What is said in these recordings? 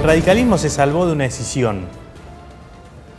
El radicalismo se salvó de una decisión.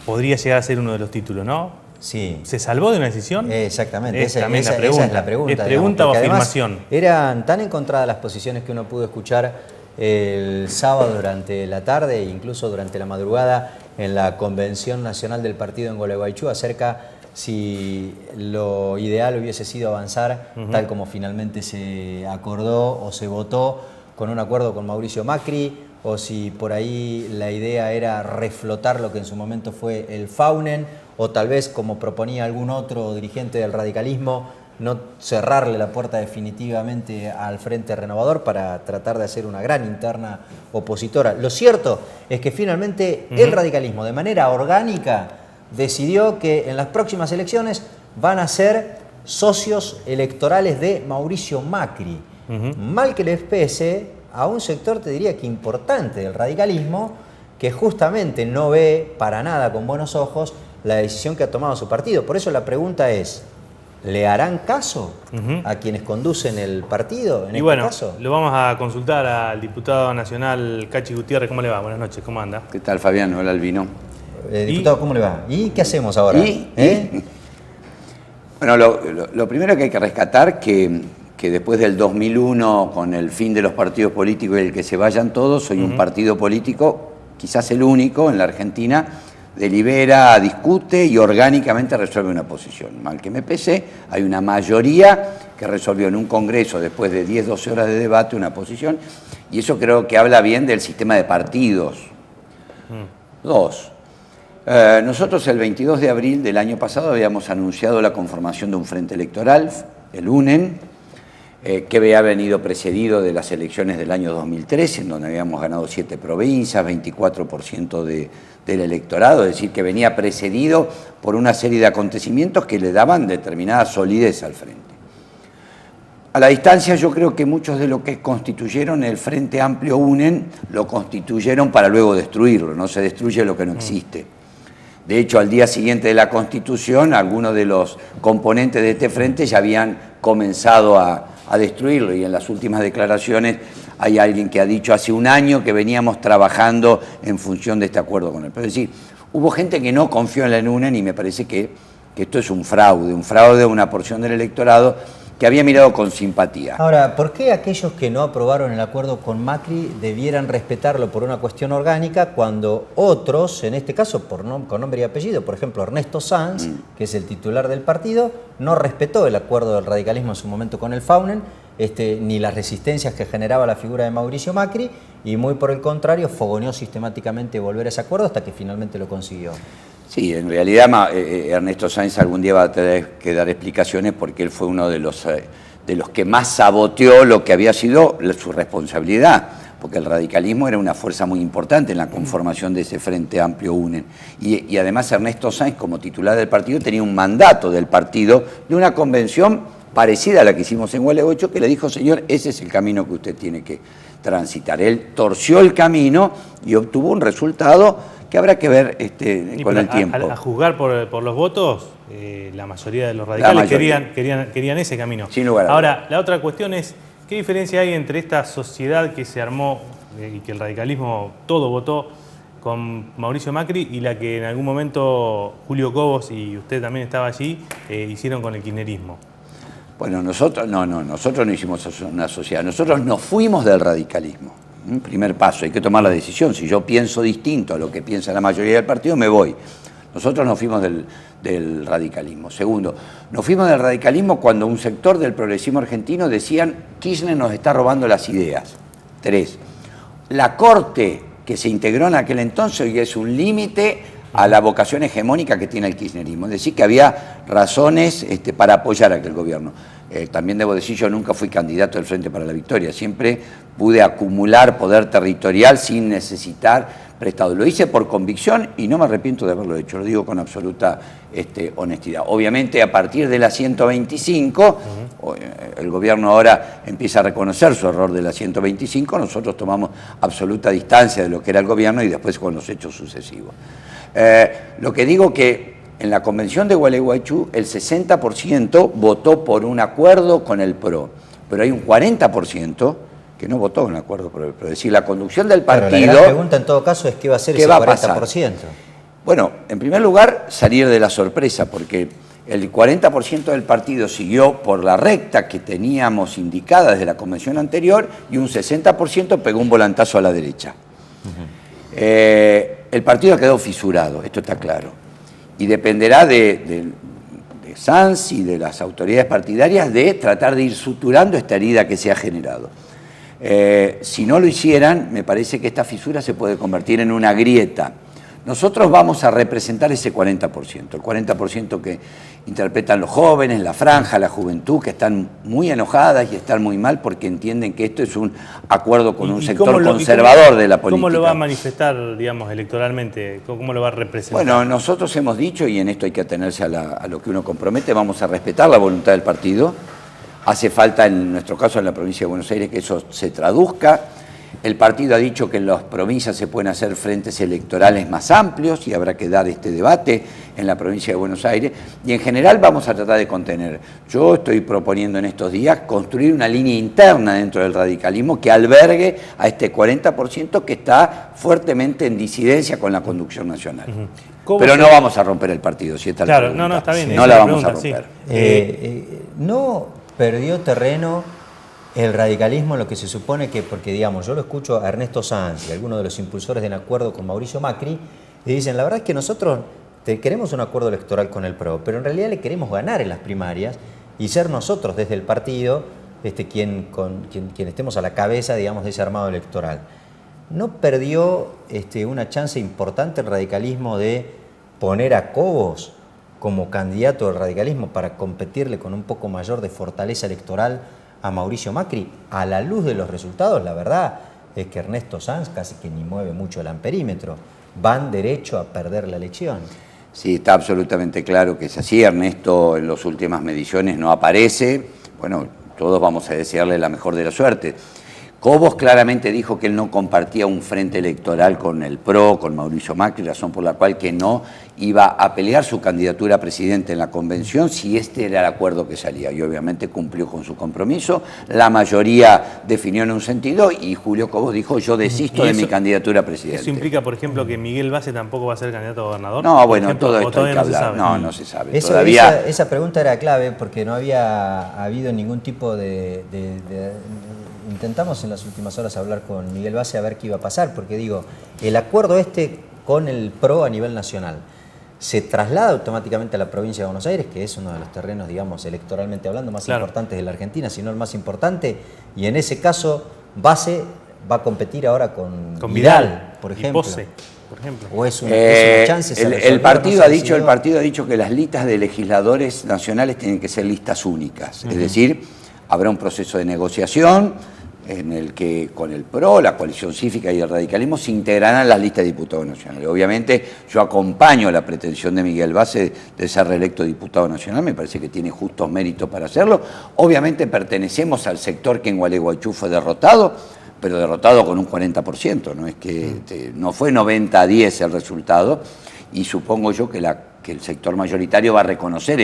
Podría llegar a ser uno de los títulos, ¿no? Sí. ¿Se salvó de una decisión? Exactamente, esa es la pregunta. ¿Es pregunta o afirmación? Eran tan encontradas las posiciones que uno pudo escuchar el sábado durante la tarde e incluso durante la madrugada en la Convención Nacional del Partido en Gualeguaychú acerca si lo ideal hubiese sido avanzar tal como finalmente se acordó o se votó con un acuerdo con Mauricio Macri, o si por ahí la idea era reflotar lo que en su momento fue el Faunen, o tal vez, como proponía algún otro dirigente del radicalismo, no cerrarle la puerta definitivamente al Frente Renovador para tratar de hacer una gran interna opositora. Lo cierto es que finalmente el radicalismo, de manera orgánica, decidió que en las próximas elecciones van a ser socios electorales de Mauricio Macri. Mal que les pese a un sector, te diría que importante del radicalismo, que justamente no ve para nada con buenos ojos la decisión que ha tomado su partido. Por eso la pregunta es, ¿le harán caso a quienes conducen el partido en este caso? Lo vamos a consultar al diputado nacional Cachi Gutiérrez. ¿Cómo le va? Buenas noches, ¿cómo anda? ¿Qué tal, Fabián? Hola, Albino. Diputado, ¿cómo le va? ¿Y qué hacemos ahora? Bueno, lo primero que hay que rescatar que después del 2001, con el fin de los partidos políticos y el que se vayan todos, soy un partido político, quizás el único en la Argentina, delibera, discute y orgánicamente resuelve una posición. Mal que me pese, hay una mayoría que resolvió en un congreso, después de 10, 12 horas de debate, una posición, y eso creo que habla bien del sistema de partidos. Dos, nosotros el 22 de abril del año pasado habíamos anunciado la conformación de un frente electoral, el UNEN, que había venido precedido de las elecciones del año 2013, en donde habíamos ganado 7 provincias, 24% del electorado, es decir, que venía precedido por una serie de acontecimientos que le daban determinada solidez al frente. A la distancia yo creo que muchos de los que constituyeron el Frente Amplio UNEN lo constituyeron para luego destruirlo, no se destruye lo que no existe. De hecho, al día siguiente de la Constitución, algunos de los componentes de este frente ya habían comenzado a destruirlo, y en las últimas declaraciones hay alguien que ha dicho hace un año que veníamos trabajando en función de este acuerdo con él. Pero es decir, hubo gente que no confió en la UNEN y me parece que esto es un fraude de una porción del electorado que había mirado con simpatía. Ahora, ¿por qué aquellos que no aprobaron el acuerdo con Macri debieran respetarlo por una cuestión orgánica cuando otros, en este caso con nombre y apellido, por ejemplo Ernesto Sanz, que es el titular del partido, no respetó el acuerdo del radicalismo en su momento con el Faunen, ni las resistencias que generaba la figura de Mauricio Macri, y muy por el contrario fogoneó sistemáticamente volver a ese acuerdo hasta que finalmente lo consiguió? Sí, en realidad Ernesto Sáenz algún día va a tener que dar explicaciones porque él fue uno de los que más saboteó lo que había sido su responsabilidad, porque el radicalismo era una fuerza muy importante en la conformación de ese Frente Amplio UNEN. Y además Ernesto Sáenz, como titular del partido, tenía un mandato del partido de una convención parecida a la que hicimos en Gualeguaychú, que le dijo, señor, ese es el camino que usted tiene que transitar. Él torció el camino y obtuvo un resultado que habrá que ver con el tiempo. A juzgar por los votos, la mayoría de los radicales querían ese camino. Sin lugar a dudas. Ahora, la otra cuestión es, ¿qué diferencia hay entre esta sociedad que se armó y que el radicalismo todo votó con Mauricio Macri y la que en algún momento Julio Cobos, y usted también estaba allí, hicieron con el kirchnerismo? Bueno, nosotros no hicimos una sociedad, nosotros nos fuimos del radicalismo. Primer paso, hay que tomar la decisión. Si yo pienso distinto a lo que piensa la mayoría del partido, me voy. Nosotros nos fuimos del radicalismo. Segundo, nos fuimos del radicalismo cuando un sector del progresismo argentino decían Kirchner nos está robando las ideas. 3. La Corte que se integró en aquel entonces hoy es un límite a la vocación hegemónica que tiene el kirchnerismo. Es decir, que había razones para apoyar a aquel gobierno. También debo decir, yo nunca fui candidato del Frente para la Victoria, siempre pude acumular poder territorial sin necesitar prestado. Lo hice por convicción y no me arrepiento de haberlo hecho, lo digo con absoluta honestidad. Obviamente a partir de la 125, el gobierno ahora empieza a reconocer su error de la 125, nosotros tomamos absoluta distancia de lo que era el gobierno y después con los hechos sucesivos. Lo que digo que en la convención de Gualeguaychú el 60% votó por un acuerdo con el PRO, pero hay un 40% que no votó un acuerdo por el PRO. Es decir, la conducción del Claro, partido... la gran pregunta en todo caso es qué va a hacer ese 40%. Bueno, en primer lugar, salir de la sorpresa, porque el 40% del partido siguió por la recta que teníamos indicada desde la convención anterior y un 60% pegó un volantazo a la derecha. El partido quedó fisurado, esto está claro, y dependerá de Sanz y de las autoridades partidarias de tratar de ir suturando esta herida que se ha generado. Si no lo hicieran, me parece que esta fisura se puede convertir en una grieta. Nosotros vamos a representar ese 40%, el 40% que interpretan los jóvenes, la franja, la juventud, que están muy enojadas y están muy mal porque entienden que esto es un acuerdo con un sector conservador de la política. ¿Cómo lo va a manifestar, digamos, electoralmente? ¿Cómo lo va a representar? Bueno, nosotros hemos dicho, y en esto hay que atenerse a lo que uno compromete, vamos a respetar la voluntad del partido. Hace falta, en nuestro caso, en la provincia de Buenos Aires, que eso se traduzca. El partido ha dicho que en las provincias se pueden hacer frentes electorales más amplios y habrá que dar este debate en la provincia de Buenos Aires. Y en general vamos a tratar de contener. Yo estoy proponiendo en estos días construir una línea interna dentro del radicalismo que albergue a este 40% que está fuertemente en disidencia con la conducción nacional. Pero no vamos a romper el partido, si está claro, no, está bien. No la vamos a romper. Sí. No perdió terreno el radicalismo, lo que se supone que, porque digamos, yo lo escucho a Ernesto Sanz y algunos de los impulsores del acuerdo con Mauricio Macri, y dicen, la verdad es que nosotros queremos un acuerdo electoral con el PRO, pero en realidad le queremos ganar en las primarias y ser nosotros desde el partido quien estemos a la cabeza, digamos, de ese armado electoral. ¿No perdió una chance importante el radicalismo de poner a Cobos como candidato del radicalismo para competirle con un poco mayor de fortaleza electoral a Mauricio Macri? A la luz de los resultados, la verdad es que Ernesto Sanz casi que ni mueve mucho el amperímetro. Van derecho a perder la elección. Sí, está absolutamente claro que es así. Ernesto en las últimas mediciones no aparece. Bueno, todos vamos a desearle la mejor de la suerte. Cobos claramente dijo que él no compartía un frente electoral con el PRO, con Mauricio Macri, razón por la cual que no iba a pelear su candidatura a presidente en la convención si este era el acuerdo que salía. Y obviamente cumplió con su compromiso. La mayoría definió en un sentido y Julio Cobos dijo, yo desisto de mi candidatura a presidente. ¿Eso implica, por ejemplo, que Miguel Base tampoco va a ser candidato a gobernador? No, bueno, ejemplo, todo esto hay que hablar. No se sabe. Todavía... Esa pregunta era clave porque no había habido ningún tipo de... Intentamos en las últimas horas hablar con Miguel Base a ver qué iba a pasar, porque digo, el acuerdo con el PRO a nivel nacional se traslada automáticamente a la provincia de Buenos Aires, que es uno de los terrenos, digamos, electoralmente hablando, más importantes de la Argentina, si no el más importante, y en ese caso Base va a competir ahora con Vidal, por ejemplo. Y Pose, por ejemplo. ¿O es una chance? El partido ha dicho que las listas de legisladores nacionales tienen que ser listas únicas, es decir, habrá un proceso de negociación en el que con el PRO, la coalición cívica y el radicalismo se integrarán las listas de diputados nacionales. Obviamente yo acompaño la pretensión de Miguel Base de ser reelecto diputado nacional, me parece que tiene justos méritos para hacerlo. Obviamente pertenecemos al sector que en Gualeguaychú fue derrotado, pero derrotado con un 40%, no es que no fue 90-10 el resultado, y supongo yo que el sector mayoritario va a reconocer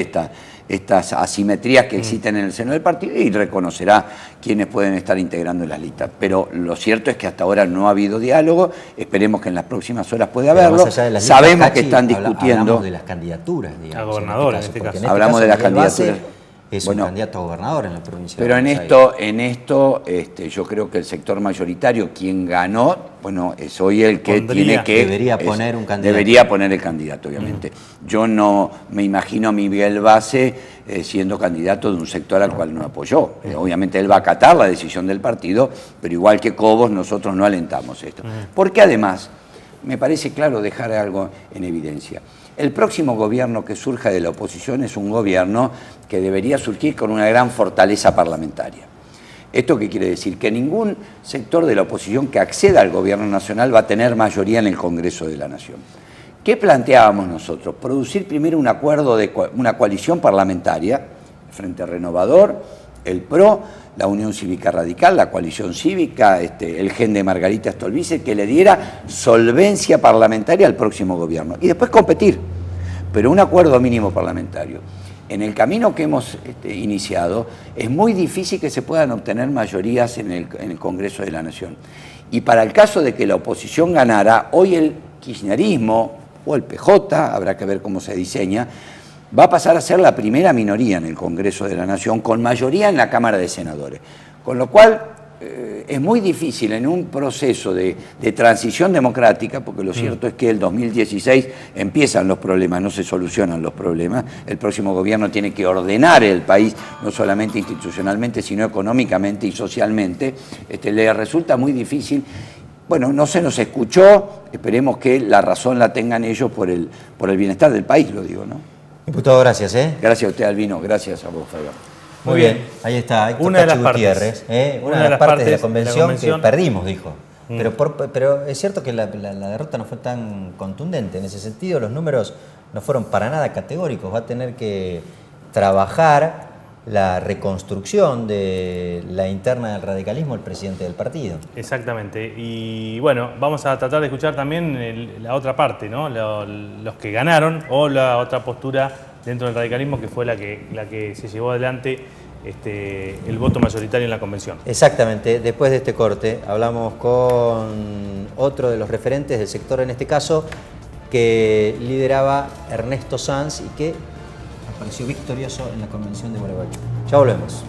estas asimetrías que existen en el seno del partido y reconocerá quiénes pueden estar integrando en las listas. Pero lo cierto es que hasta ahora no ha habido diálogo, esperemos que en las próximas horas pueda haberlo. Sabemos que están discutiendo... Hablamos de las candidaturas, digamos. A gobernador, en este caso. Hablamos de las candidaturas. Es un candidato a gobernador en la provincia pero de Buenos Aires. en esto yo creo que el sector mayoritario, quien ganó, bueno, es hoy el que debería poner un candidato. Debería poner el candidato, obviamente. Yo no me imagino a Miguel Base siendo candidato de un sector al cual no apoyó. Obviamente él va a acatar la decisión del partido, pero igual que Cobos, nosotros no alentamos esto. Porque además, me parece claro dejar algo en evidencia. El próximo gobierno que surja de la oposición es un gobierno que debería surgir con una gran fortaleza parlamentaria. ¿Esto qué quiere decir? Que ningún sector de la oposición que acceda al gobierno nacional va a tener mayoría en el Congreso de la Nación. ¿Qué planteábamos nosotros? Producir primero un acuerdo de una coalición parlamentaria, Frente Renovador, el PRO, la Unión Cívica Radical, la coalición cívica, el gen de Margarita Stolbizer, que le diera solvencia parlamentaria al próximo gobierno. Y después competir, pero un acuerdo mínimo parlamentario. en el camino que hemos iniciado, es muy difícil que se puedan obtener mayorías en el Congreso de la Nación. Y para el caso de que la oposición ganara, hoy el kirchnerismo o el PJ, habrá que ver cómo se diseña, va a pasar a ser la primera minoría en el Congreso de la Nación, con mayoría en la Cámara de Senadores. Con lo cual, es muy difícil en un proceso de transición democrática, porque lo cierto es que el 2016 empiezan los problemas, no se solucionan los problemas. El próximo gobierno tiene que ordenar el país, no solamente institucionalmente, sino económicamente y socialmente. Le resulta muy difícil. Bueno, no se nos escuchó, esperemos que la razón la tengan ellos por el bienestar del país, lo digo, ¿no? Diputado, gracias. Gracias a usted, Albino, gracias a vos, Fabián. Muy bien, ahí está, Héctor Una de las Gutiérrez, una de las partes de la convención que perdimos, dijo. Pero es cierto que la derrota no fue tan contundente. En ese sentido, los números no fueron para nada categóricos. Va a tener que trabajar la reconstrucción de la interna del radicalismo el presidente del partido. Exactamente. Y bueno, vamos a tratar de escuchar también la otra parte, ¿no? Los que ganaron o la otra postura dentro del radicalismo que fue la que se llevó adelante el voto mayoritario en la convención. Exactamente. Después de este corte hablamos con otro de los referentes del sector, en este caso, que lideraba Ernesto Sanz y que apareció victorioso en la convención de Gualeguaychú. Ya volvemos.